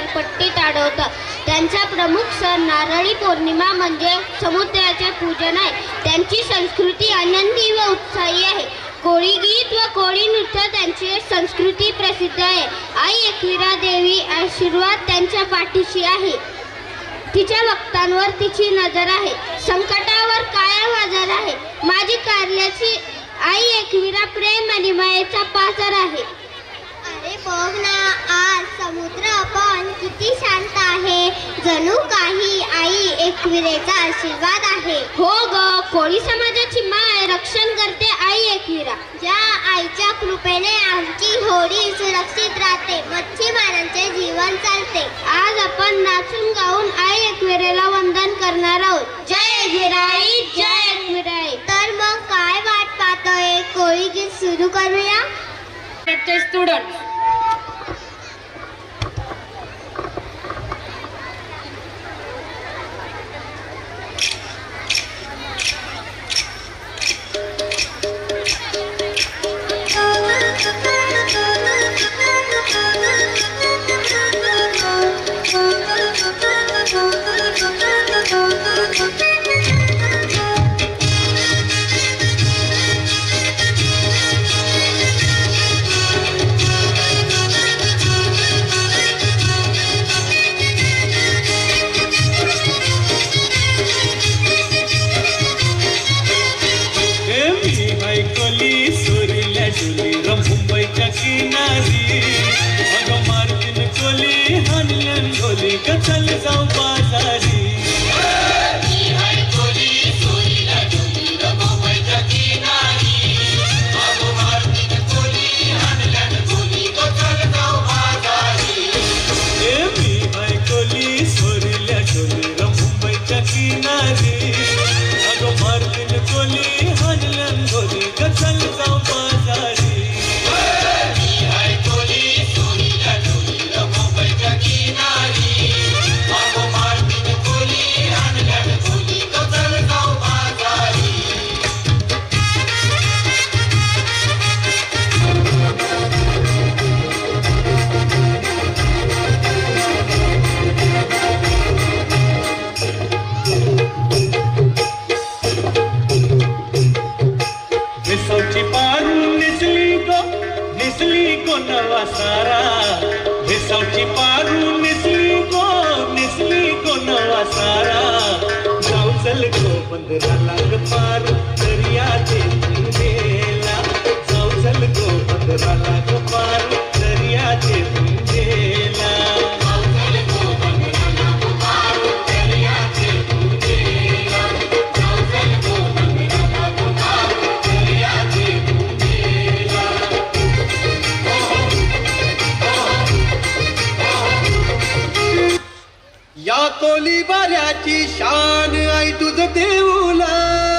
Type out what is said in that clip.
किनारपट्टीत आढळतात. त्यांचा प्रमुख सण नारळी पौर्णिमा म्हणजे समुद्राचे पूजन आहे. त्यांची संस्कृती आनंदी व उत्साही आहे. कोळी गीत व कोळी नृत्य त्यांची संस्कृती प्रसिद्ध आहे. आई एकविरा देवी आशीर्वाद त्यांच्या पाठीशी आहे. तिच्या भक्तांवर तिची नजर आहे. संकटावर कायम हजर आहे. माझी कारल्याची आई एकविरा प्रेम आणि मायेचा पाझर आहे. अरे बघ ना, आज समुद्र पण किती शांत आहे. जणू काही आई एकविरेचा आशीर्वाद आहे. हो ग, कोळी समाजाची माय रक्षण करते आई एकविरा. ज्या आईच्या कृपेने आमची होडी सुरक्षित राहते, मच्छीमारांचे जीवन चालते. आज आपण नाचून गाऊन आई एकविरेला वंदन करणार आहोत. जय एकविराई, जय एकविराई. तर मग काय वाट पाहतोय, कोळी गीत सुरू करूया. स्टुडंट मुंबईच्या किनारी अगं मार्जिन कोली हनलन गोली कचल जाऊ बाजारी. कोली सोरील्या डोली मुंबईच्या किनारी अगं मार्जिन कोली हनलन गोली कचल जाऊ बाजारी. सारा भेसावची पारू निसली गो नवा सारा. जाऊ चल गो बंदराला ग पारू दर्याचे गेला. जाऊ चल गो बंदराला ग पारू दर्याचे गेला. या कोली बाऱ्याची शान आई तुझ देऊला.